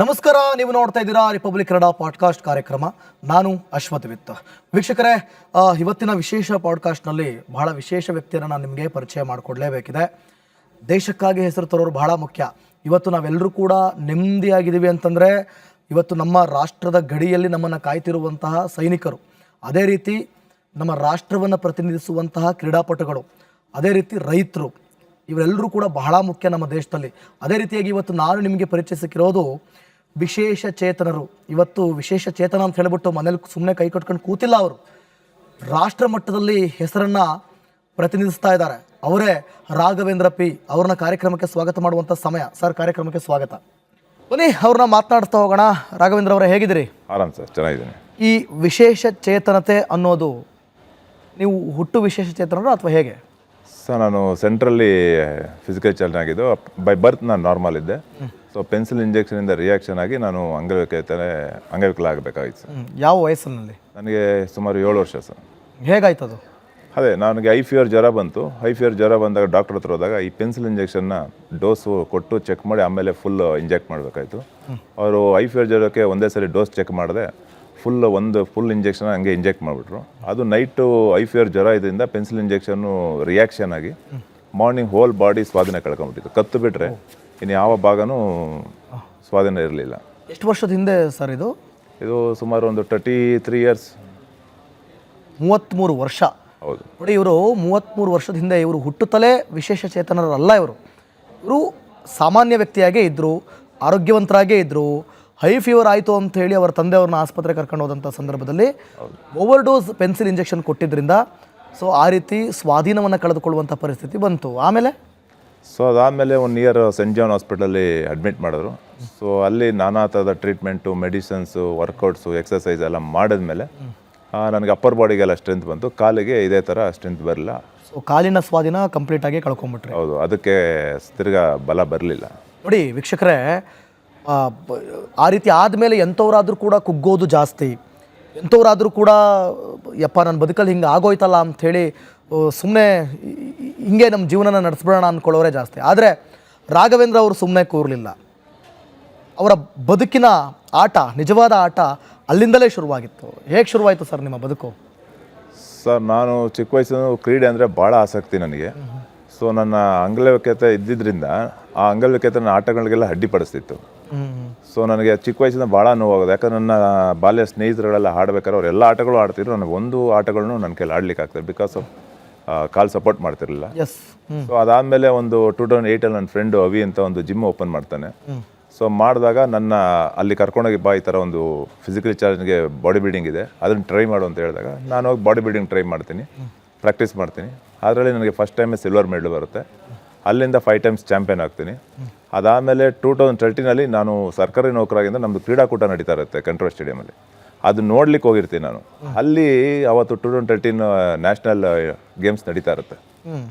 ನಮಸ್ಕಾರ. ನೀವು ನೋಡ್ತಾ ಇದ್ದೀರಾ ರಿಪಬ್ಲಿಕ್ ಕನ್ನಡ ಪಾಡ್ಕಾಸ್ಟ್ ಕಾರ್ಯಕ್ರಮ. ನಾನು ಅಶ್ವಥ್ ವಿತ್. ವೀಕ್ಷಕರೇ, ಇವತ್ತಿನ ವಿಶೇಷ ಪಾಡ್ಕಾಸ್ಟ್ನಲ್ಲಿ ಬಹಳ ವಿಶೇಷ ವ್ಯಕ್ತಿಯನ್ನು ನಾನು ನಿಮಗೆ ಪರಿಚಯ ಮಾಡಿಕೊಡ್ಲೇಬೇಕಿದೆ. ದೇಶಕ್ಕಾಗಿ ಹೆಸರು ತರೋರು ಬಹಳ ಮುಖ್ಯ. ಇವತ್ತು ನಾವೆಲ್ಲರೂ ಕೂಡ ನೆಮ್ಮದಿಯಾಗಿದ್ದೀವಿ ಅಂತಂದರೆ ಇವತ್ತು ನಮ್ಮ ರಾಷ್ಟ್ರದ ಗಡಿಯಲ್ಲಿ ನಮ್ಮನ್ನು ಕಾಯ್ತಿರುವಂತಹ ಸೈನಿಕರು, ಅದೇ ರೀತಿ ನಮ್ಮ ರಾಷ್ಟ್ರವನ್ನು ಪ್ರತಿನಿಧಿಸುವಂತಹ ಕ್ರೀಡಾಪಟುಗಳು, ಅದೇ ರೀತಿ ರೈತರು, ಇವರೆಲ್ಲರೂ ಕೂಡ ಬಹಳ ಮುಖ್ಯ ನಮ್ಮ ದೇಶದಲ್ಲಿ. ಅದೇ ರೀತಿಯಾಗಿ ಇವತ್ತು ನಾನು ನಿಮಗೆ ಪರಿಚಯಿಸಿರೋದು ವಿಶೇಷ ಚೇತನರು. ಇವತ್ತು ವಿಶೇಷ ಚೇತನ ಅಂತ ಹೇಳಿಬಿಟ್ಟು ಮನೇಲಿ ಸುಮ್ಮನೆ ಕೈ ಕಟ್ಕೊಂಡು ಕೂತಿಲ್ಲ, ಅವರು ರಾಷ್ಟ್ರ ಮಟ್ಟದಲ್ಲಿ ಹೆಸರನ್ನು ಪ್ರತಿನಿಧಿಸ್ತಾ ಇದ್ದಾರೆ. ಅವರೇ ರಾಘವೇಂದ್ರ ಪಿ. ಅವ್ರನ್ನ ಕಾರ್ಯಕ್ರಮಕ್ಕೆ ಸ್ವಾಗತ ಮಾಡುವಂಥ ಸಮಯ. ಸರ್, ಕಾರ್ಯಕ್ರಮಕ್ಕೆ ಸ್ವಾಗತ. ಬನ್ನಿ ಅವ್ರನ್ನ ಮಾತನಾಡ್ತಾ ಹೋಗೋಣ. ರಾಘವೇಂದ್ರ ಅವರೇ, ಹೇಗಿದ್ದೀರಿ? ಆರಾಮ್ ಸರ್, ಚೆನ್ನಾಗಿದ್ದೀನಿ. ಈ ವಿಶೇಷ ಚೇತನತೆ ಅನ್ನೋದು ನೀವು ಹುಟ್ಟು ವಿಶೇಷ ಚೇತನರು ಅಥವಾ ಹೇಗೆ? ಸರ್, ನಾನು ಸೆಂಟ್ರಲ್ಲಿ ಫಿಸಿಕಲ್ ಚಾಲೆಂಜ್ ಆಗಿದ್ದು. ಬೈ ಬರ್ತ್ ನಾನು ನಾರ್ಮಲ್ ಇದ್ದೆ. ಸೊ ಪೆನ್ಸಿಲ್ ಇಂಜೆಕ್ಷನಿಂದ ರಿಯಾಕ್ಷನ್ ಆಗಿ ನಾನು ಅಂಗವಿಕಲ ಆಗಬೇಕಾಗಿತ್ತು ಸರ್. ಯಾವ ವಯಸ್ಸಿನಲ್ಲಿ? ನನಗೆ ಸುಮಾರು 7 ವರ್ಷ ಸರ್. ಹೇಗಾಯ್ತದು? ಅದೇ, ನನಗೆ ಐ ಫೀವರ್ ಜ್ವರ ಬಂತು. ಐ ಫೀವರ್ ಜ್ವರ ಬಂದಾಗ ಡಾಕ್ಟರ್ ಹತ್ರ ಹೋದಾಗ ಈ ಪೆನ್ಸಿಲ್ ಇಂಜೆಕ್ಷನ್ನ ಡೋಸು ಕೊಟ್ಟು ಚೆಕ್ ಮಾಡಿ ಆಮೇಲೆ ಫುಲ್ ಇಂಜೆಕ್ಟ್ ಮಾಡಬೇಕಾಯ್ತು. ಅವರು ಐ ಫೀವರ್ ಜ್ವರಕ್ಕೆ ಒಂದೇ ಸರಿ ಡೋಸ್ ಚೆಕ್ ಮಾಡಿದೆ, ಫುಲ್ ಇಂಜೆಕ್ಷನ್ ಹಂಗೆ ಇಂಜೆಕ್ಟ್ ಮಾಡಿಬಿಟ್ರು. ಅದು ನೈಟು ಐ ಫೀವರ್ ಜ್ವರ ಇದರಿಂದ ಪೆನ್ಸಿಲ್ ಇಂಜೆಕ್ಷನ್ನು ರಿಯಾಕ್ಷನ್ ಆಗಿ ಮಾರ್ನಿಂಗ್ ಹೋಲ್ ಬಾಡಿ ಸ್ವಾಧೀನ ಕಳ್ಕೊಂಡ್ಬಿಟ್ಟಿತ್ತು. ಕತ್ತು ಬಿಟ್ಟರೆ ಇನ್ನು ಯಾವ ಭಾಗನೂ ಸ್ವಾಧೀನ ಇರಲಿಲ್ಲ. ಎಷ್ಟು ವರ್ಷದ ಹಿಂದೆ ಸರ್ ಇದು? ಇದು ಸುಮಾರು ಒಂದು 33 ಇಯರ್ಸ್. 33 ವರ್ಷ. ಹೌದು ನೋಡಿ, ಇವರು 33 ವರ್ಷದ ಹಿಂದೆ ಇವರು ಹುಟ್ಟುತ್ತಲೇ ವಿಶೇಷ ಚೇತನರಲ್ಲ. ಇವರು ಸಾಮಾನ್ಯ ವ್ಯಕ್ತಿಯಾಗೇ ಇದ್ದರು, ಆರೋಗ್ಯವಂತರಾಗೇ ಇದ್ದರು. ಹೈ ಫೀವರ್ ಆಯಿತು ಅಂತ ಹೇಳಿ ಅವರ ತಂದೆಯವ್ರನ್ನ ಆಸ್ಪತ್ರೆಗೆ ಕರ್ಕೊಂಡು ಹೋದಂಥ ಸಂದರ್ಭದಲ್ಲಿ ಓವರ್ ಡೋಸ್ ಪೆನ್ಸಿಲ್ ಇಂಜೆಕ್ಷನ್ ಕೊಟ್ಟಿದ್ದರಿಂದ ಸೊ ಆ ರೀತಿ ಸ್ವಾಧೀನವನ್ನು ಕಳೆದುಕೊಳ್ಳುವಂಥ ಪರಿಸ್ಥಿತಿ ಬಂತು. ಸೊ ಅದಾದಮೇಲೆ 1 ಇಯರ್ ಸೆಂಟ್ ಜಾನ್ ಹಾಸ್ಪಿಟಲಲ್ಲಿ ಅಡ್ಮಿಟ್ ಮಾಡಿದ್ರು. ಸೊ ಅಲ್ಲಿ ನಾನಾ ಥರದ ಟ್ರೀಟ್ಮೆಂಟು, ಮೆಡಿಸಿನ್ಸು, ವರ್ಕೌಟ್ಸು, ಎಕ್ಸಸೈಸ್ ಎಲ್ಲ ಮಾಡಿದ್ಮೇಲೆ ನನಗೆ ಅಪ್ಪರ್ ಬಾಡಿಗೆಲ್ಲ ಸ್ಟ್ರೆಂತ್ ಬಂತು. ಕಾಲಿಗೆ ಇದೇ ಥರ ಸ್ಟ್ರೆಂತ್ ಬರಲಿಲ್ಲ. ಸೊ ಕಾಲಿನ ಸ್ವಾಧೀನ ಕಂಪ್ಲೀಟಾಗಿ ಕಳ್ಕೊಂಬಿಟ್ರಿ. ಹೌದು, ಅದಕ್ಕೆ ತಿರ್ಗಾ ಬಲ ಬರಲಿಲ್ಲ. ನೋಡಿ ವೀಕ್ಷಕರೇ, ಆ ರೀತಿ ಆದಮೇಲೆ ಎಂಥವ್ರಾದರೂ ಕೂಡ ಕುಗ್ಗೋದು ಜಾಸ್ತಿ. ಎಂಥವ್ರಾದರೂ ಕೂಡ ಯಪ್ಪ ನನ್ನ ಬದುಕಲ್ಲಿ ಹಿಂಗೆ ಆಗೋಯ್ತಲ್ಲ ಅಂಥೇಳಿ ಸುಮ್ಮನೆ ಹಿಂಗೆ ನಮ್ಮ ಜೀವನನ ನಡೆಸ್ಬಿಡೋಣ ಅಂದ್ಕೊಳ್ಳೋರೇ ಜಾಸ್ತಿ. ಆದರೆ ರಾಘವೇಂದ್ರ ಅವರು ಸುಮ್ಮನೆ ಕೂರಲಿಲ್ಲ. ಅವರ ಬದುಕಿನ ಆಟ, ನಿಜವಾದ ಆಟ ಅಲ್ಲಿಂದಲೇ ಶುರುವಾಗಿತ್ತು. ಹೇಗೆ ಶುರುವಾಯಿತು ಸರ್ ನಿಮ್ಮ ಬದುಕು? ಸರ್, ನಾನು ಚಿಕ್ಕ ವಯಸ್ಸಿನ ಕ್ರೀಡೆ ಅಂದರೆ ಭಾಳ ಆಸಕ್ತಿ ನನಗೆ. ಸೊ ನನ್ನ ಅಂಗವೈಕಲ್ಯತೆ ಇದ್ದಿದ್ದರಿಂದ ಆ ಅಂಗವೈಕಲ್ಯತೆನ ಆಟಗಳಿಗೆಲ್ಲ ಅಡ್ಡಿಪಡಿಸ್ತಿತ್ತು. ಸೊ ನನಗೆ ಚಿಕ್ಕ ವಯಸ್ಸಿಂದ ಭಾಳ ನೋವಾಗೋದು. ಯಾಕಂದ್ರೆ ನನ್ನ ಬಾಲ್ಯ ಸ್ನೇಹಿತರುಗಳೆಲ್ಲ ಆಡ್ಬೇಕಾದ್ರೆ ಅವ್ರು ಎಲ್ಲ ಆಟಗಳು ಆಡ್ತಿದ್ರು, ನನಗೆ ಒಂದು ಆಟಗಳನ್ನು ನನ್ನ ಕೈಲಿ ಆಡ್ಲಿಕ್ಕೆ ಆಗ್ತದೆ. ಬಿಕಾಸ್ ಆಫ್ ಕಾಲ್ ಸಪೋರ್ಟ್ ಮಾಡ್ತಿರಲಿಲ್ಲ. ಸೊ ಅದಾದಮೇಲೆ ಒಂದು 2008 ನನ್ನ ಫ್ರೆಂಡು ಅವಿ ಅಂತ ಒಂದು ಜಿಮ್ ಓಪನ್ ಮಾಡ್ತಾನೆ. ಸೊ ಮಾಡಿದಾಗ ನನ್ನ ಅಲ್ಲಿ ಕರ್ಕೊಂಡೋಗಿ ಬಾ, ಈ ಥರ ಒಂದು ಫಿಸಿಕಲ್ ಚಾಲೆಂಜ್ಗೆ ಬಾಡಿ ಬಿಲ್ಡಿಂಗ್ ಇದೆ, ಅದನ್ನು ಟ್ರೈ ಮಾಡು ಅಂತ ಹೇಳಿದಾಗ ನಾನು ಹೋಗಿ ಬಾಡಿ ಬಿಲ್ಡಿಂಗ್ ಟ್ರೈ ಮಾಡ್ತೀನಿ, ಪ್ರಾಕ್ಟೀಸ್ ಮಾಡ್ತೀನಿ. ಅದರಲ್ಲಿ ನನಗೆ ಫಸ್ಟ್ ಟೈಮೇ ಸಿಲ್ವರ್ ಮೆಡಲ್ ಬರುತ್ತೆ. ಅಲ್ಲಿಂದ 5 ಟೈಮ್ಸ್ ಚಾಂಪಿಯನ್ ಆಗ್ತೀನಿ. ಅದಾದಮೇಲೆ 2013 ನಾನು ಸರ್ಕಾರಿ ನೌಕರಾಗಿಂದ ನಮ್ಮದು ಕ್ರೀಡಾಕೂಟ ನಡೀತಾ ಇರುತ್ತೆ ಕಂಟ್ರೋಲ್ ಸ್ಟೇಡಿಯಮಲ್ಲಿ. ಅದು ನೋಡ್ಲಿಕ್ಕೆ ಹೋಗಿರ್ತೀನಿ ನಾನು. ಅಲ್ಲಿ ಅವತ್ತು 2013 ನ್ಯಾಷನಲ್ ಗೇಮ್ಸ್ ನಡೀತಾ ಇರುತ್ತೆ.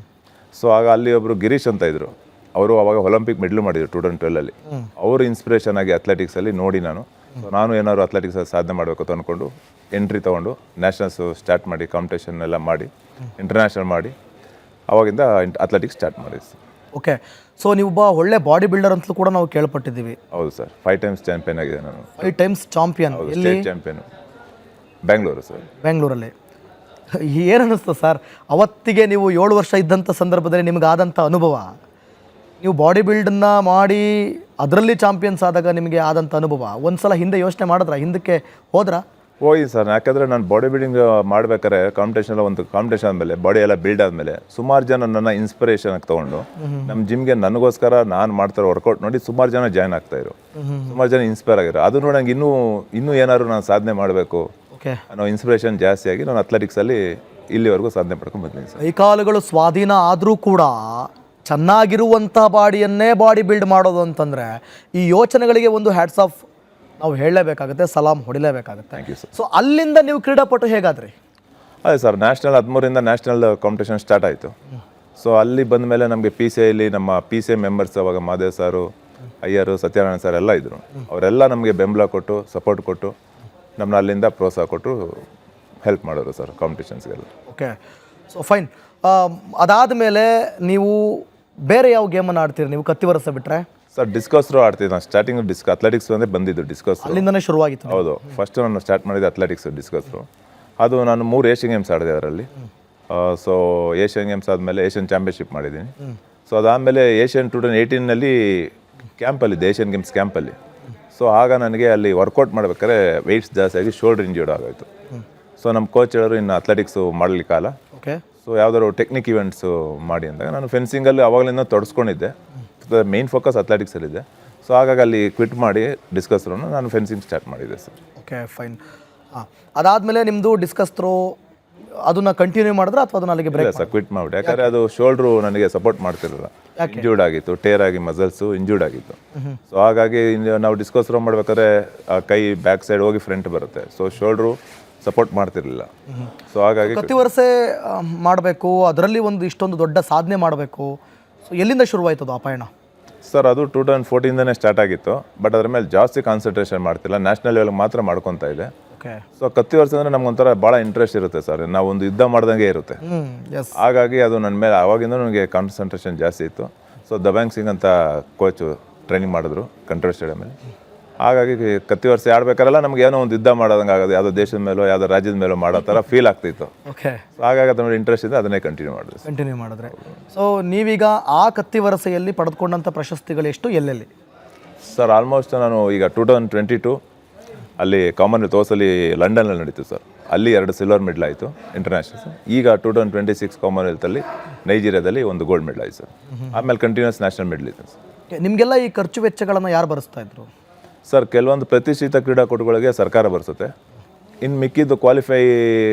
ಸೊ ಆಗ ಅಲ್ಲಿ ಒಬ್ಬರು ಗಿರೀಶ್ ಅಂತ ಇದ್ದರು. ಅವರು ಅವಾಗ ಒಲಿಂಪಿಕ್ ಮೆಡಲ್ ಮಾಡಿದ್ರು 2012. ಅವರು ಇನ್ಸ್ಪಿರೇಷನ್ ಆಗಿ ಅಥ್ಲೆಟಿಕ್ಸಲ್ಲಿ ನೋಡಿ ನಾನು ಏನಾದ್ರು ಅಥ್ಲೆಟಿಕ್ಸಲ್ಲಿ ಸಾಧನೆ ಮಾಡಬೇಕು ಅಂತ ಅಂದ್ಕೊಂಡು ಎಂಟ್ರಿ ತೊಗೊಂಡು ನ್ಯಾಷನಲ್ಸ್ ಸ್ಟಾರ್ಟ್ ಮಾಡಿ, ಕಾಂಪಿಟೇಷನ್ ಎಲ್ಲ ಮಾಡಿ, ಇಂಟರ್ನ್ಯಾಷನಲ್ ಮಾಡಿ, ಅವಾಗಿಂದ ಅಥ್ಲೆಟಿಕ್ಸ್ ಸ್ಟಾರ್ಟ್ ಮಾಡಿದ್ವಿ ಸರ್. ಓಕೆ. ಸೊ ನೀವೊಬ್ಬ ಒಳ್ಳೆ ಬಾಡಿ ಬಿಲ್ಡರ್ ಅಂತಲೂ ಕೂಡ ನಾವು ಕೇಳ್ಪಟ್ಟಿದ್ದೀವಿ. ಹೌದು ಸರ್, 5 ಟೈಮ್ಸ್ ಚಾಂಪಿಯನ್ ಆಗಿದೆ ನಾನು. 5 times champion. State champion Bengaluru sir. ಬೆಂಗಳೂರಲ್ಲಿ. ಏನು ಅನ್ನಿಸ್ತು ಸರ್ ಅವತ್ತಿಗೆ ನೀವು 7 ವರ್ಷ ಇದ್ದಂಥ ಸಂದರ್ಭದಲ್ಲಿ ನಿಮಗಾದಂಥ ಅನುಭವ? ನೀವು ಬಾಡಿ ಬಿಲ್ಡನ್ನ ಮಾಡಿ ಅದರಲ್ಲಿ ಚಾಂಪಿಯನ್ಸ್ ಆದಾಗ ನಿಮಗೆ ಆದಂಥ ಅನುಭವ ಒಂದು ಸಲ ಹಿಂದೆ ಯೋಚನೆ ಮಾಡಿದ್ರಾ? ಹಿಂದಕ್ಕೆ ಹೋದ್ರಾ? ಹೋಗಿ ಸರ್. ಯಾಕಂದರೆ ನಾನು ಬಾಡಿ ಬಿಲ್ಡಿಂಗ್ ಮಾಡ್ಬೇಕಾದ್ರೆ ಒಂದು ಕಾಂಪಿಟೇಷನ್ ಆದಮೇಲೆ ಬಾಡಿ ಎಲ್ಲ ಬಿಲ್ಡ್ ಆದಮೇಲೆ ಸುಮಾರು ಜನ ನನ್ನ ಇನ್ಸ್ಪಿರೇಷನ್ ಆಗಿ ತೊಗೊಂಡು ನಮ್ಮ ಜಿಮ್ಗೆ ನನಗೋಸ್ಕರ ನಾನು ಮಾಡ್ತಾರೋ ವರ್ಕೌಟ್ ನೋಡಿ ಸುಮಾರು ಜನ ಜಾಯ್ನ್ ಆಗ್ತಾಯಿದ್ರು, ಸುಮಾರು ಜನ ಇನ್ಸ್ಪೈರ್ ಆಗಿರೋ. ಅದು ನೋಡಿ ನಂಗೆ ಇನ್ನೂ ಏನಾದ್ರು ನಾನು ಸಾಧನೆ ಮಾಡಬೇಕು ಅನ್ನೋ ಇನ್ಸ್ಪಿರೇಷನ್ ಜಾಸ್ತಿ ಆಗಿ ನಾನು ಅಥ್ಲೆಟಿಕ್ಸಲ್ಲಿ ಇಲ್ಲಿವರೆಗೂ ಸಾಧನೆ ಪಡ್ಕೊಂಡು ಬಂದಿದ್ದೀನಿ ಸರ್. ಕೈಕಾಲುಗಳು ಸ್ವಾಧೀನ ಆದರೂ ಕೂಡ ಚೆನ್ನಾಗಿರುವಂಥ ಬಾಡಿಯನ್ನೇ ಬಾಡಿ ಬಿಲ್ಡ್ ಮಾಡೋದು ಅಂತಂದರೆ ಈ ಯೋಚನೆಗಳಿಗೆ ಒಂದು ಹ್ಯಾಟ್ಸ್ ಆಫ್ ನಾವು ಹೇಳಲೇಬೇಕಾಗುತ್ತೆ, ಸಲಾಂ ಹೊಡಿಲೇಬೇಕಾಗುತ್ತೆ. Thank you sir. ಸೊ ಅಲ್ಲಿಂದ ನೀವು ಕ್ರೀಡಾಪಟು ಹೇಗಾದ್ರಿ? ಅದೇ ಸರ್, ನ್ಯಾಷನಲ್ 13ರಿಂದ ನ್ಯಾಷನಲ್ ಕಾಂಪಿಟೇಷನ್ ಸ್ಟಾರ್ಟ್ ಆಯಿತು. ಸೊ ಅಲ್ಲಿ ಬಂದ ಮೇಲೆ ನಮಗೆ PCIಲಿ ನಮ್ಮ PCI ಮೆಂಬರ್ಸ್ ಅವಾಗ ಮಾದೇವ್ ಸಾರು, ಅಯ್ಯರು, ಸತ್ಯನಾರಾಯಣ ಸರ್ ಎಲ್ಲ ಇದ್ದರು. ಅವರೆಲ್ಲ ನಮಗೆ ಬೆಂಬಲ ಕೊಟ್ಟು, ಸಪೋರ್ಟ್ ಕೊಟ್ಟು, ನಮ್ಮನ್ನ ಅಲ್ಲಿಂದ ಪ್ರೋತ್ಸಾಹ ಕೊಟ್ಟು ಹೆಲ್ಪ್ ಮಾಡೋರು ಸರ್ ಕಾಂಪಿಟೇಷನ್ಸ್ಗೆಲ್ಲ. ಓಕೆ. So fine. ಅದಾದ ಮೇಲೆ ನೀವು ಬೇರೆ ಯಾವ ಗೇಮನ್ನು ಆಡ್ತೀರಿ ನೀವು ಕತ್ತಿವರಸ ಬಿಟ್ಟರೆ? ಸರ್ ಡಿಸ್ಕಸ್ ಥ್ರೋ ಆಡ್ತಿದ್ದೆ ನಾನು. ಸ್ಟಾರ್ಟಿಂಗ್ ಅಥ್ಲೆಟಿಕ್ಸ್ ಅಂದರೆ ಬಂದಿದ್ದು ಡಿಸ್ಕಸ್ ಥ್ರೋ. ಅಲ್ಲಿಂದನೇ ಶುರುವಾಗಿತ್ತು. ಹೌದು, ಫಸ್ಟ್ ನಾನು ಸ್ಟಾರ್ಟ್ ಮಾಡಿದ್ದು ಅಥ್ಲೆಟಿಕ್ಸ್ ಡಿಸ್ಕಸ್ ಥ್ರೋ. ಅದು ನಾನು 3 ಏಷ್ಯನ್ ಗೇಮ್ಸ್ ಆಡಿದೆ ಅದರಲ್ಲಿ. ಸೊ ಏಷ್ಯನ್ ಗೇಮ್ಸ್ ಆದಮೇಲೆ ಏಷ್ಯನ್ ಚಾಂಪಿಯನ್ಶಿಪ್ ಮಾಡಿದ್ದೀನಿ. ಸೊ ಅದಾದಮೇಲೆ ಏಷ್ಯನ್ 2018ನಲ್ಲಿ ಕ್ಯಾಂಪಲ್ಲಿದ್ದೆ, ಏಷ್ಯನ್ ಗೇಮ್ಸ್ ಕ್ಯಾಂಪಲ್ಲಿ. ಸೊ ಆಗ ನನಗೆ ಅಲ್ಲಿ ವರ್ಕೌಟ್ ಮಾಡ್ಬೇಕಾದ್ರೆ ವೆಯ್ಟ್ಸ್ ಜಾಸ್ತಿ ಆಗಿ ಶೋಲ್ಡರ್ ಇಂಜೂರ್ಡ್ ಆಗೋಯ್ತು. ಸೊ ನಮ್ಮ ಕೋಚ್ ಹೇಳೋರು ಇನ್ನು ಅಥ್ಲೆಟಿಕ್ಸು ಮಾಡಲಿಕ್ಕಾಗಲ್ಲ, ಓಕೆ, ಸೊ ಯಾವ್ದಾದ್ರು ಟೆಕ್ನಿಕ್ ಇವೆಂಟ್ಸು ಮಾಡಿ ಅಂದಾಗ ನಾನು ಫೆನ್ಸಿಂಗಲ್ಲಿ ಅವಾಗಲಿಂದ ತೊಡಸ್ಕೊಂಡಿದ್ದೆ. ಮೇನ್ ಫೋಕಸ್ ಅಥ್ಲೆಟಿಕ್ಸಲ್ಲಿದೆ. ಸೊ ಹಾಗಾಗಿ ಅಲ್ಲಿ ಕ್ವಿಟ್ ಮಾಡಿ ಡಿಸ್ಕಸ್ ಥ್ರೋನ ನಾನು ಫೆನ್ಸಿಂಗ್ ಸ್ಟಾರ್ಟ್ ಮಾಡಿದ್ದೆ ಸರ್. Okay, fine. ಹಾಂ, ಅದಾದಮೇಲೆ ನಿಮ್ಮದು ಡಿಸ್ಕಸ್ ಥ್ರೋ ಅದನ್ನು ಕಂಟಿನ್ಯೂ ಮಾಡಿದ್ರೆ ಅಥವಾ ಅದನ್ನ ಅಲ್ಲಿಗೆ ಬ್ರೇಕ್? ಇಲ್ಲ ಸರ್, ಕ್ವಿಟ್ ಮಾಡಿಬಿಟ್ಟೆ. ಯಾಕಂದರೆ ಅದು ಶೋಲ್ಡ್ರು ನನಗೆ ಸಪೋರ್ಟ್ ಮಾಡ್ತಿರಲಿಲ್ಲ, ಇಂಜೂರ್ಡ್ ಆಗಿತ್ತು, ಟೇರ್ ಆಗಿ ಮಸಲ್ಸು ಇಂಜೂರ್ಡ್ ಆಗಿತ್ತು. ಸೊ ಹಾಗಾಗಿ ನಾವು ಡಿಸ್ಕಸ್ ಥ್ರೋ ಮಾಡ್ಬೇಕಾದ್ರೆ ಆ ಕೈ ಬ್ಯಾಕ್ ಸೈಡ್ ಹೋಗಿ ಫ್ರಂಟ್ ಬರುತ್ತೆ. ಸೊ ಶೋಲ್ಡ್ರು ಸಪೋರ್ಟ್ ಮಾಡ್ತಿರ್ಲಿಲ್ಲ. ಸೊ ಹಾಗಾಗಿ ಪ್ರತಿ ವರ್ಷ ಮಾಡಬೇಕು, ಅದರಲ್ಲಿ ಒಂದು ಇಷ್ಟೊಂದು ದೊಡ್ಡ ಸಾಧನೆ ಮಾಡಬೇಕು. ಸೊ ಎಲ್ಲಿಂದ ಶುರುವಾಯ್ತು ಅದು ಆ ಪಯಣ? ಸರ್ ಅದು 2014 ಸ್ಟಾರ್ಟ್ ಆಗಿತ್ತು. ಬಟ್ ಅದ್ರ ಮೇಲೆ ಜಾಸ್ತಿ ಕಾನ್ಸಂಟ್ರೇಷನ್ ಮಾಡ್ತಿಲ್ಲ, ನ್ಯಾಷನಲ್ ಲೆವೆಲ್ಗೆ ಮಾತ್ರ ಮಾಡ್ಕೊತಾ ಇದೆ. ಓಕೆ. ಸೊ ಕತ್ತಿ ವರ್ಷ ಅಂದರೆ ನಮ್ಗೊಂಥರ ಭಾಳ ಇಂಟ್ರೆಸ್ಟ್ ಇರುತ್ತೆ ಸರ್, ನಾವು ಒಂದು ಯುದ್ಧ ಮಾಡ್ದಂಗೆ ಇರುತ್ತೆ. ಎಸ್. ಹಾಗಾಗಿ ಅದು ನನ್ನ ಮೇಲೆ ಆವಾಗಿಂದ ನನಗೆ ಕಾನ್ಸಂಟ್ರೇಷನ್ ಜಾಸ್ತಿ ಇತ್ತು. ಸೊ ದಬಾಂಗ್ ಸಿಂಗ್ ಅಂತ ಕೋಚು ಟ್ರೈನಿಂಗ್ ಮಾಡಿದ್ರು ಕಂಟ್ರೋಲ್ ಸ್ಟೇಡಿಯಮಲ್ಲಿ. ಹಾಗಾಗಿ ಕತ್ತಿ ವರ್ಷ ಆಡ್ಬೇಕಾರೆಲ್ಲ ನಮ್ಗೆ ಏನೋ ಒಂದು ಯುದ್ಧ ಮಾಡೋದಂಗೆ ಆಗೋದು, ಯಾವುದೋ ದೇಶದ ಮೇಲೋ ಯಾವುದೋ ರಾಜ್ಯದ ಮೇಲೋ ಮಾಡೋ ಥರ ಫೀಲ್ ಆಗ್ತಿತ್ತು. ಓಕೆ. ಸೊ ಹಾಗಾಗಿ ಅದ್ರ ಇಂಟ್ರೆಸ್ಟ್ ಇದೆ, ಅದನ್ನೇ ಕಂಟಿನ್ಯೂ ಮಾಡಿದ್ರೆ. ಸೊ ನೀವೀಗ ಆ ಕತ್ತಿ ವರಸೆಯಲ್ಲಿ ಪಡೆದುಕೊಂಡಂಥ ಪ್ರಶಸ್ತಿಗಳು ಎಷ್ಟು, ಎಲ್ಲೆಲ್ಲಿ? ಸರ್ ಆಲ್ಮೋಸ್ಟ್ ನಾನು ಈಗ 2022 ಅಲ್ಲಿ ಕಾಮನ್ವೆಲ್ತ್ ಓಸಲ್ಲಿ ಲಂಡನಲ್ಲಿ ನಡೀತು ಸರ್, ಅಲ್ಲಿ 2 ಸಿಲ್ವರ್ ಮೆಡಲ್ ಆಯಿತು ಇಂಟರ್ನ್ಯಾಷನಲ್ಸ್. ಈಗ 2026 ಕಾಮನ್ವೆಲ್ತಲ್ಲಿ ನೈಜೀರಿಯಾದಲ್ಲಿ 1 ಗೋಲ್ಡ್ ಮೆಡಲ್ ಆಯಿತು ಸರ್. ಆಮೇಲೆ ಕಂಟಿನ್ಯೂಸ್ ನ್ಯಾಷನಲ್ ಮೆಡಲ್ ಇದೆ ಸರ್. ನಿಮಗೆಲ್ಲ ಈ ಖರ್ಚು ವೆಚ್ಚಗಳನ್ನು ಯಾರು ಭರಿಸ್ತಾ ಇದ್ರು? ಸರ್ ಕೆಲವೊಂದು ಪ್ರತಿಷ್ಠಿತ ಕ್ರೀಡಾಕೂಟಗಳಿಗೆ ಸರ್ಕಾರ ಭರಿಸುತ್ತೆ, ಇನ್ನು ಮಿಕ್ಕಿದ್ದು ಕ್ವಾಲಿಫೈ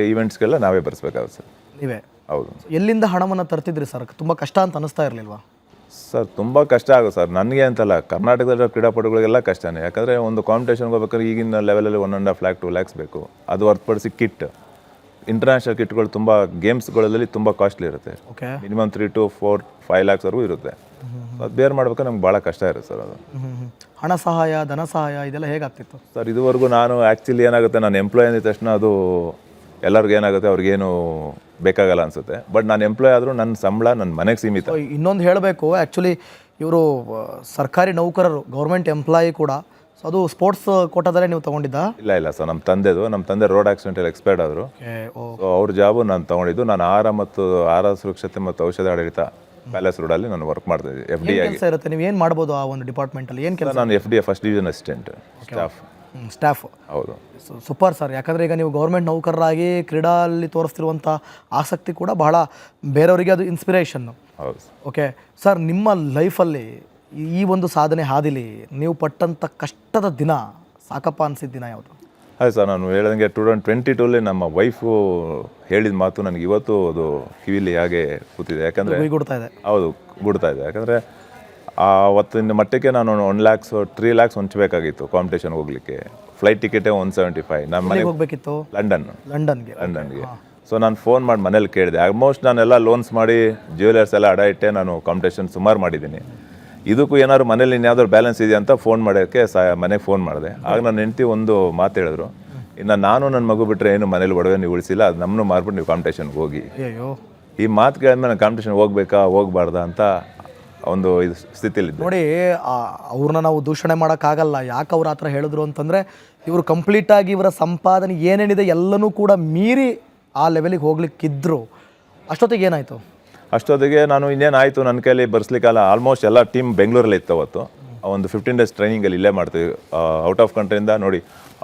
ಇವೆಂಟ್ಸ್ಗೆಲ್ಲ ನಾವೇ ಭರಿಸ್ಬೇಕಾಗುತ್ತೆ ಸರ್. ನೀವೇ? ಹೌದು. ಎಲ್ಲಿಂದ ಹಣವನ್ನು ತರ್ತಿದ್ರಿ ಸರ್? ತುಂಬ ಕಷ್ಟ ಅಂತ ಅನಿಸ್ತಾ ಇರಲಿಲ್ವಾ? ಸರ್ ತುಂಬ ಕಷ್ಟ ಆಗುತ್ತೆ ಸರ್, ನನಗೆ ಅಂತಲ್ಲ, ಕರ್ನಾಟಕದ ಕ್ರೀಡಾಪಟುಗಳಿಗೆಲ್ಲ ಕಷ್ಟನೇ. ಯಾಕಂದರೆ ಒಂದು ಕಾಂಪಿಟೇಷನ್ಗೆ ಹೋಗ್ಬೇಕಾದ್ರೆ ಈಗಿನ ಲೆವೆಲಲ್ಲಿ 1.5 lakh 2 lakhs ಬೇಕು. ಅದು ಹೊರತುಪಡಿಸಿ ಕಿಟ್, ಇಂಟರ್ನ್ಯಾಷನಲ್ ಕಿಟ್ಗಳು ತುಂಬ ಗೇಮ್ಸ್ಗಳಲ್ಲಿ ತುಂಬ ಕಾಸ್ಟ್ಲಿ ಇರುತ್ತೆ. ಓಕೆ. ಮಿನಿಮಮ್ 3 to 4 5 lakhsವರೆಗೂ ಇರುತ್ತೆ. ಅದು ಬೇರೆ ಮಾಡ್ಬೇಕಾದ್ರೆ ನಮ್ಗೆ ಭಾಳ ಕಷ್ಟ ಇರುತ್ತೆ ಸರ್. ಅದು ಹಣ ಸಹಾಯ, ಧನ ಸಹಾಯ ಇದೆಲ್ಲ ಹೇಗಾಗ್ತಿತ್ತು ಸರ್? ಇದುವರೆಗೂ ನಾನು ಆ್ಯಕ್ಚುಲಿ ಏನಾಗುತ್ತೆ, ನಾನು ಎಂಪ್ಲಾಯ್ ಅಂದಿದ ತಕ್ಷಣ ಅದು ಎಲ್ಲರಿಗೂ ಏನಾಗುತ್ತೆ, ಅವ್ರಿಗೇನು ಬೇಕಾಗಲ್ಲ ಅನಿಸುತ್ತೆ. ಬಟ್ ನಾನು ಎಂಪ್ಲಾಯ್ ಆದರೂ ನನ್ನ ಸಂಬಳ ನನ್ನ ಮನೆಗೆ ಸೀಮಿತ. ಇನ್ನೊಂದು ಹೇಳಬೇಕು, ಆ್ಯಕ್ಚುಲಿ ಇವರು ಸರ್ಕಾರಿ ನೌಕರರು, ಗೌರ್ಮೆಂಟ್ ಎಂಪ್ಲಾಯಿ ಕೂಡ. ಸೊ ಅದು ಸ್ಪೋರ್ಟ್ಸ್ ಕೋಟಾದಲ್ಲೇ ನೀವು ತೊಗೊಂಡಿದ್ದಾ? ಇಲ್ಲ ಸರ್, ನಮ್ಮ ತಂದೆ ರೋಡ್ ಆಕ್ಸಿಡೆಂಟಲ್ಲಿ ಎಕ್ಸ್ಪೈರ್ಡ್ ಆದರು. ಸೊ ಅವ್ರ ಜಾಬು ನಾನು ತೊಗೊಂಡಿದ್ದು. ನಾನು ಆಹಾರ ಸುರಕ್ಷತೆ ಮತ್ತು ಔಷಧ ಆಡಳಿತ ಪ್ಯಾಲೇಸ್ ರೋಡಲ್ಲಿ ನಾನು ವರ್ಕ್ ಮಾಡ್ತಾ ಇದ್ದೆ, FD ಆಗಿ. ಕೆಲಸ ಇರುತ್ತೆ, ನೀವು ಏನು ಮಾಡ್ಬೋದು ಆ ಒಂದು ಡಿಪಾರ್ಟ್ಮೆಂಟಲ್ಲಿ? ಏನು ಕೆಲಸ? ನಾನು FD first division assistant staff. ಹೌದು. Super sir. ಯಾಕಂದರೆ ಈಗ ನೀವು ಗೌರ್ಮೆಂಟ್ ನೌಕರರಾಗಿ ಕ್ರೀಡಾಲ್ಲಿ ತೋರಿಸ್ತಿರುವಂಥ ಆಸಕ್ತಿ ಕೂಡ ಬಹಳ ಬೇರೆಯವರಿಗೆ ಅದು ಇನ್ಸ್ಪಿರೇಷನ್ನು. ಹೌದು. ಓಕೆ ಸರ್, ನಿಮ್ಮ ಲೈಫಲ್ಲಿ ಈ ಒಂದು ಸಾಧನೆ ಹಾದಿಲಿ ನೀವು ಪಟ್ಟಂಥ ಕಷ್ಟದ ದಿನ, ಸಾಕಪ್ಪ ಅನಿಸಿದ ದಿನ ಯಾವುದು? ಹಾಯ್ ಸರ್, ನಾನು ಹೇಳ್ದಂಗೆ 2022 ನಮ್ಮ ವೈಫು ಹೇಳಿದ ಮಾತು ನನಗೆ ಇವತ್ತು ಅದು ಕಿವಿಲಿ ಹಾಗೆ ಕೂತಿದೆ. ಯಾಕಂದರೆ ಹೌದು, ಗುಡ್ತಾ ಇದೆ. ಯಾಕಂದರೆ ಅವತ್ತಿನ ಮಟ್ಟಕ್ಕೆ ನಾನು 1 lakhs 3 lakhs ಹೊಂಚಬೇಕಾಗಿತ್ತು ಕಾಂಪಿಟೇಷನ್ಗೆ ಹೋಗಲಿಕ್ಕೆ. ಫ್ಲೈಟ್ ಟಿಕೆಟೇ 175. ನಮ್ಮ ಮನೆಗೆ ಹೋಗಬೇಕಿತ್ತು, ಲಂಡನ್ಗೆ. ಸೊ ನಾನು ಫೋನ್ ಮಾಡಿ ಮನೇಲಿ ಕೇಳಿದೆ. ಆಲ್ಮೋಸ್ಟ್ ನಾನೆಲ್ಲ ಲೋನ್ಸ್ ಮಾಡಿ ಜ್ಯುವೆಲರ್ಸ್ ಎಲ್ಲ ಅಡ ಇಟ್ಟೆ ನಾನು ಕಾಂಪಿಟೇಷನ್ ಸುಮಾರು ಮಾಡಿದ್ದೀನಿ. ಇದಕ್ಕೂ ಏನಾದ್ರು ಮನೇಲಿ ಇನ್ಯಾವ್ದಾದ್ರು ಬ್ಯಾಲೆನ್ಸ್ ಇದೆಯಾ ಅಂತ ಫೋನ್ ಮಾಡೋಕ್ಕೆ ಮನೆಗೆ ಫೋನ್ ಮಾಡಿದೆ. ಆಗ ನನ್ನ ಹೆಂಡತಿ ಒಂದು ಮಾತು ಹೇಳಿದ್ರು, ಇನ್ನು ನಾನು ನನ್ನ ಮಗು ಬಿಟ್ಟರೆ ಏನು ಮನೇಲಿ ಒಡವೆ ನೀವು ಉಳಿಸಿಲ್ಲ, ಅದು ನಮ್ಮನ್ನು ಮಾರ್ಬಿಟ್ಟು ನೀವು ಕಾಂಪಿಟೇಷನ್ಗೆ ಹೋಗಿ. ಈ ಮಾತು ಕೇಳಿದ್ಮೇಲೆ ನಾನು ಕಾಂಪಿಟೇಷನ್ಗೆ ಹೋಗ್ಬೇಕಾ ಹೋಗ್ಬಾರ್ದಾ ಅಂತ ಒಂದು ಇದು ಸ್ಥಿತಿಲಿ ನೋಡಿ. ಅವ್ರನ್ನ ನಾವು ದೂಷಣೆ ಮಾಡೋಕ್ಕಾಗಲ್ಲ. ಯಾಕೆ ಅವ್ರು ಆ ಥರ ಹೇಳಿದ್ರು ಅಂತಂದರೆ, ಇವರು ಕಂಪ್ಲೀಟಾಗಿ ಇವರ ಸಂಪಾದನೆ ಏನೇನಿದೆ ಎಲ್ಲನೂ ಕೂಡ ಮೀರಿ ಆ ಲೆವೆಲಿಗೆ ಹೋಗ್ಲಿಕ್ಕಿದ್ರು. ಅಷ್ಟೊತ್ತಿಗೆ ಏನಾಯಿತು? ಅಷ್ಟೊತ್ತಿಗೆ ನಾನು ಇನ್ನೇನಾಯಿತು, ನನ್ನ ಕೈಲಿ ಬರ್ಸ್ಲಿಕ್ಕಲ್ಲ. ಆಲ್ಮೋಸ್ಟ್ ಎಲ್ಲ ಟೀಮ್ ಬೆಂಗಳೂರಲ್ಲಿ ಇತ್ತು ಅವತ್ತು. ಒಂದು 15 days ಟ್ರೈನಿಂಗಲ್ಲಿ ಇಲ್ಲೇ ಮಾಡ್ತೀವಿ. ಔಟ್ ಆಫ್ ಕಂಟ್ರಿಯಿಂದ ನೋಡಿ,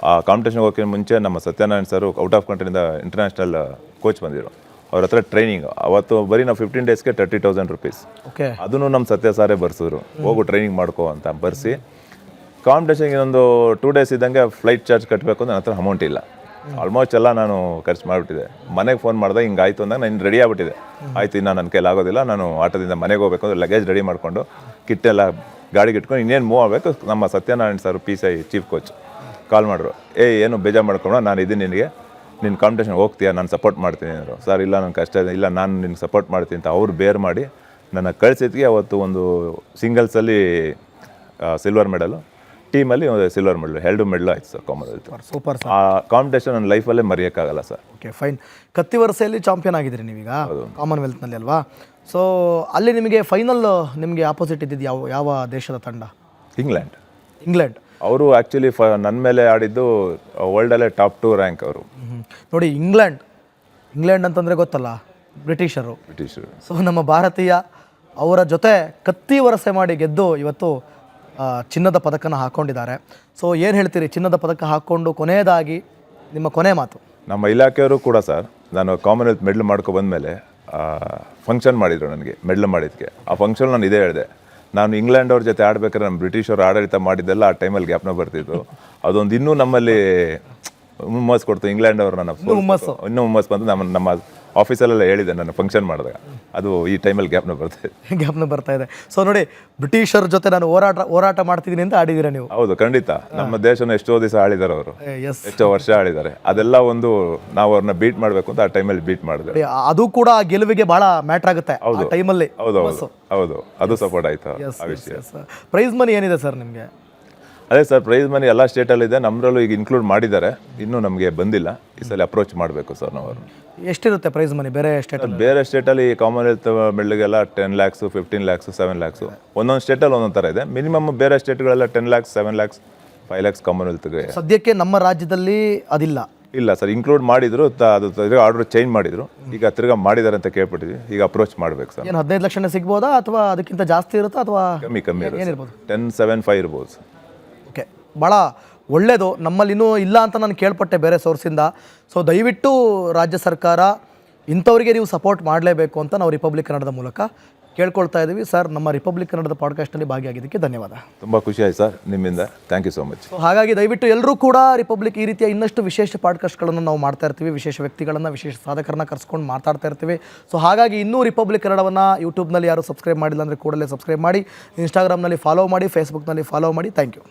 ಆ ಕಾಂಪಿಟೇಷನ್ಗೆ ಹೋಗೋಕ್ಕೆ ಮುಂಚೆ ನಮ್ಮ ಸತ್ಯನಾರಾಯಣ್ ಸರ್ ಔಟ್ ಆಫ್ ಕಂಟ್ರಿಯಿಂದ ಇಂಟರ್ನ್ಯಾಷನಲ್ ಕೋಚ್ ಬಂದಿರು. ಅವ್ರ ಹತ್ರ ಟ್ರೈನಿಂಗ್ ಅವತ್ತು ಬರೀ ನಾವು 15 daysಗೆ 30,000 rupees. ಓಕೆ. ಅದನ್ನು ನಮ್ಮ ಸತ್ಯ ಸಾರೇ ಬರ್ಸಿದ್ರು, ಹೋಗು ಟ್ರೈನಿಂಗ್ ಮಾಡ್ಕೋ ಅಂತ ಬರ್ಸಿ. ಕಾಂಪಿಟೇಷನ್ಗೆ ಒಂದು 2 days ಇದ್ದಂಗೆ ಫ್ಲೈಟ್ ಚಾರ್ಜ್ ಕಟ್ಟಬೇಕು ಅಂತ ನನ್ನ ಹತ್ರ ಅಮೌಂಟ್ ಇಲ್ಲ. ಆಲ್ಮೋಸ್ಟ್ ಎಲ್ಲ ನಾನು ಖರ್ಚು ಮಾಡಿಬಿಟ್ಟಿದೆ. ಮನೆಗೆ ಫೋನ್ ಮಾಡಿದಾಗ ಹಿಂಗೆ ಆಯಿತು ಅಂದಾಗ ನಾನು ರೆಡಿ ಆಗಿಬಿಟ್ಟಿದೆ. ಆಯಿತು, ಇನ್ನು ನನ್ನ ಕೈಲಿ ಆಗೋದಿಲ್ಲ, ನಾನು ಆಟೋದಿಂದ ಮನೆಗೆ ಹೋಗಬೇಕು ಅಂದ್ರೆ ಲಗೇಜ್ ರೆಡಿ ಮಾಡಿಕೊಂಡು ಕಿಟ್ಟೆಲ್ಲ ಗಾಡಿಗೆ ಇಟ್ಕೊಂಡು ಇನ್ನೇನು ಮೂವ್ ಆಗಬೇಕು. ನಮ್ಮ Satyanarayan sir PCI chief coach call ಮಾಡಿದ್ರು, ಏನು ಬೇಜಾರು ಮಾಡ್ಕೊಂಡು ನಾನು ಇದ್ದೀನಿ, ನಿನಗೆ ನಿನ್ನ ಕಾಂಪಿಟೇಷನ್ ಹೋಗ್ತೀಯಾ, ನಾನು ಸಪೋರ್ಟ್ ಮಾಡ್ತೀನಿ ಅಂದರು. ಸರ್ ಇಲ್ಲ, ನನ್ನ ಕಷ್ಟ ಇದೆ, ಇಲ್ಲ ನಾನು ನಿನ್ಗೆ ಸಪೋರ್ಟ್ ಮಾಡ್ತೀನಿ ಅಂತ ಅವ್ರು ಬೇರ್ ಮಾಡಿ ನನ್ನ ಕಳಿಸಿದ್ಗೆ ಅವತ್ತು ಒಂದು ಸಿಂಗಲ್ಸಲ್ಲಿ ಸಿಲ್ವರ್ ಮೆಡಲು, ಟೀಮಲ್ಲಿ ಸಿಲ್ವರ್ ಮೆಡಲ್, 2 ಮೆಡಲ್ ಆಯ್ತು ಸರ್ ಕಾಮನ್ವೆಲ್ತ್. Super sir. ಆ ಕಾಂಪಿಟೇಷನ್ ನನ್ನ ಲೈಫಲ್ಲೇ ಮರೆಯೋಕ್ಕಾಗಲ್ಲ ಸರ್. Okay, fine. ಕತ್ತಿ ವರಸೆಯಲ್ಲಿ ಚಾಂಪಿಯನ್ ಆಗಿದ್ದೀರಿ ನೀವೀಗ ಕಾಮನ್ವೆಲ್ತ್ನಲ್ಲಿ ಅಲ್ವಾ? ಸೊ ಅಲ್ಲಿ ನಿಮಗೆ ಫೈನಲ್ ನಿಮಗೆ ಆಪೋಸಿಟ್ ಇದ್ದಿದ್ದು ಯಾವ ದೇಶದ ತಂಡ? ಇಂಗ್ಲೆಂಡ್ ಅವರು ಆ್ಯಕ್ಚುಲಿ ನನ್ನ ಮೇಲೆ ಆಡಿದ್ದು ವರ್ಲ್ಡಲ್ಲೇ ಟಾಪ್ 2 ರ್ಯಾಂಕ್ ಅವರು. ನೋಡಿ ಇಂಗ್ಲೆಂಡ್ ಅಂತಂದರೆ ಗೊತ್ತಲ್ಲ, ಬ್ರಿಟಿಷರು. ಸೊ ನಮ್ಮ ಭಾರತೀಯ ಅವರ ಜೊತೆ ಕತ್ತಿ ವರಸೆ ಮಾಡಿ ಗೆದ್ದು ಇವತ್ತು ಚಿನ್ನದ ಪದಕನ ಹಾಕ್ಕೊಂಡಿದ್ದಾರೆ. ಸೊ ಏನು ಹೇಳ್ತೀರಿ, ಚಿನ್ನದ ಪದಕ ಹಾಕ್ಕೊಂಡು ಕೊನೆಯದಾಗಿ ನಿಮ್ಮ ಕೊನೆ ಮಾತು? ನಮ್ಮ ಇಲಾಖೆಯವರು ಕೂಡ ಸರ್, ನಾನು ಕಾಮನ್ವೆಲ್ತ್ ಮೆಡಲ್ ಬಂದಮೇಲೆ ಫಂಕ್ಷನ್ ಮಾಡಿದರು ನನಗೆ ಮೆಡಲ್ ಮಾಡಿದ್ದಕ್ಕೆ. ಆ ಫಂಕ್ಷನ್ ನಾನು ಇದೇ ಹೇಳಿದೆ, ನಾನು ಇಂಗ್ಲೆಂಡ್ ಅವ್ರ ಜೊತೆ ಆಡ್ಬೇಕಾದ್ರೆ ನಮ್ಮ ಬ್ರಿಟಿಷರು ಆಡಳಿತ ಮಾಡಿದ್ದೆಲ್ಲ ಆ ಟೈಮಲ್ಲಿ ಜ್ಞಾಪನ ಬರ್ತಿತ್ತು. ಅದೊಂದು ಇನ್ನೂ ನಮ್ಮಲ್ಲಿ ಹುಮ್ಮಸ್ ಕೊಡ್ತು. ಇಂಗ್ಲೆಂಡ್ ಅವರು ಇನ್ನೂ ಹುಮ್ಮಸ್ ಬಂದು ನಮ್ಮ ಆಫೀಸಲ್ಲೆಲ್ಲ ಹೇಳಿದೆ ನಾನು ಫಂಕ್ಷನ್ ಮಾಡಿದಾಗ. ಅದು ಈ ಟೈಮಲ್ಲಿ ಜ್ಞಾಪನ ಬರ್ತಾ ಇದೆ. ಸೊ ನೋಡಿ, ಬ್ರಿಟಿಷರ ಜೊತೆ ನಾನು ಹೋರಾಟ ಮಾಡ್ತಿದ್ದೀನಿ ಅಂತ ಆಡಿದ್ದೀರಾ ನೀವು? ಹೌದು, ಖಂಡಿತ. ನಮ್ಮ ದೇಶನ ಎಷ್ಟೋ ದಿವಸ ಆಳಿದ್ದಾರೆ ಅವರು, ಎಷ್ಟೋ ವರ್ಷ ಆಳಿದ್ದಾರೆ. ಅದೆಲ್ಲ ಒಂದು ನಾವು ಅವ್ರನ್ನ ಬೀಟ್ ಮಾಡಬೇಕು ಅಂತ ಆ ಟೈಮಲ್ಲಿ ಬೀಟ್ ಮಾಡಿದೆ. ಅದು ಕೂಡ ಗೆಲುವಿಗೆ ಬಹಳ ಮ್ಯಾಟರ್ ಆಗುತ್ತೆ ಆ ಟೈಮಲ್ಲಿ. ಹೌದು, ಅದು ಸಪೋರ್ಟ್ ಆಯ್ತು ಆ ವಿಷಯ. ಪ್ರೈಸ್ ಮನಿ ಏನಿದೆ ಸರ್ ನಿಮಗೆ? ಅದೇ ಸರ್, ಪ್ರೈಸ್ ಮನಿ ಎಲ್ಲ ಸ್ಟೇಟಲ್ಲಿದೆ, ನಮ್ಮರಲ್ಲೂ ಈಗ ಇನ್ಕ್ಲೂಡ್ ಮಾಡಿದ್ದಾರೆ. ಇನ್ನೂ ನಮಗೆ ಬಂದಿಲ್ಲ, ಈ ಸಲ ಅಪ್ರೋಚ್ ಮಾಡಬೇಕು ಸರ್ ನಾವು. ಎಷ್ಟಿರುತ್ತೆ ಪ್ರೈಸ್ ಮನಿ ಬೇರೆ ಸ್ಟೇಟಲ್ಲಿ? ಬೇರೆ ಸ್ಟೇಟಲ್ಲಿ ಕಾಮನ್ವೆಲ್ತ್ ಮೆಡಲ್ಗೆಲ್ಲ 10 lakhs, 15 lakhs, 7 lakhs, ಒಂದೊಂದು ಸ್ಟೇಟಲ್ಲಿ ಒಂದೊಂದು ಥರ ಇದೆ. ಮಿನಿಮಮ್ ಬೇರೆ ಸ್ಟೇಟ್ಗಳೆಲ್ಲ 10 lakhs, 7 lakhs, 5 lakhs ಕಾಮನ್ವೆಲ್ತ್ಗೆ. ಸದ್ಯಕ್ಕೆ ನಮ್ಮ ರಾಜ್ಯದಲ್ಲಿ ಅದಿಲ್ಲ. ಇಲ್ಲ ಸರ್, ಇನ್ಕ್ಲೂಡ್ ಮಾಡಿದ್ರು, ಅದು ಆರ್ಡರ್ ಚೇಂಜ್ ಮಾಡಿದ್ರು, ಈಗ ತಿರ್ಗಾ ಮಾಡಿದ್ದಾರೆ ಅಂತ ಕೇಳ್ಬಿಟ್ಟಿದ್ವಿ. ಈಗ ಅಪ್ರೋಚ್ ಮಾಡ್ಬೇಕು ಸರ್. ಏನು 15 ಲಕ್ಷನೇ ಸಿಗ್ಬೋದಾ ಅಥವಾ ಅದಕ್ಕಿಂತ ಜಾಸ್ತಿ ಇರುತ್ತಾ ಅಥವಾ ಕಮ್ಮಿ ಏನಿರ್ಬೋದು? 10.75 ಇರ್ಬೋದು ಸರ್. ಓಕೆ, ಭಾಳ ಒಳ್ಳೆಯದು. ನಮ್ಮಲ್ಲಿ ಇನ್ನೂ ಇಲ್ಲ ಅಂತ ನಾನು ಕೇಳ್ಪಟ್ಟೆ ಬೇರೆ ಸೋರ್ಸಿಂದ. ಸೊ ದಯವಿಟ್ಟು ರಾಜ್ಯ ಸರ್ಕಾರ ಇಂಥವರಿಗೆ ನೀವು ಸಪೋರ್ಟ್ ಮಾಡಲೇಬೇಕು ಅಂತ ನಾವು ರಿಪಬ್ಲಿಕ್ ಕನ್ನಡದ ಮೂಲಕ ಕೇಳ್ಕೊಳ್ತಾ ಇದ್ದೀವಿ. ಸರ್, ನಮ್ಮ ರಿಪಬ್ಲಿಕ್ ಕನ್ನಡದ ಪಾಡ್ಕಾಸ್ಟ್ನಲ್ಲಿ ಭಾಗಿಯಾಗಿದ್ದಕ್ಕೆ ಧನ್ಯವಾದ. ತುಂಬ ಖುಷಿ ಆಯ್ತು ಸರ್ ನಿಮ್ಮಿಂದ. Thank you so much. So ಹಾಗಾಗಿ ದಯವಿಟ್ಟು ಎಲ್ಲರೂ ಕೂಡ ರಿಪಬ್ಲಿಕ್ ಈ ರೀತಿಯ ಇನ್ನಷ್ಟು ವಿಶೇಷ ಪಾಡ್ಕಾಸ್ಟ್ಗಳನ್ನು ನಾವು ಮಾಡ್ತಾ ಇರ್ತೀವಿ. ವಿಶೇಷ ವ್ಯಕ್ತಿಗಳನ್ನು, ವಿಶೇಷ ಸಾಧಕರನ್ನ ಕರ್ಸ್ಕೊಂಡು ಮಾತಾಡ್ತಾ ಇರ್ತೀವಿ. ಸೊ ಹಾಗಾಗಿ ಇನ್ನೂ ರಿಪಬ್ಲಿಕ್ ಕನ್ನಡವನ್ನು ಯೂಟ್ಯೂಬ್ನಲ್ಲಿ ಯಾರು ಸಬ್ಸ್ಕ್ರೈಬ್ ಮಾಡಿಲ್ಲ ಅಂದರೆ ಕೂಡಲೇ ಸಬ್ಸ್ಕ್ರೈಬ್ ಮಾಡಿ, ಇನ್ಸ್ಟಾಗ್ರಾಮ್ನಲ್ಲಿ ಫಾಲೋ ಮಾಡಿ, ಫೇಸ್ಬುಕ್ನಲ್ಲಿ ಫಾಲೋ ಮಾಡಿ. Thank you.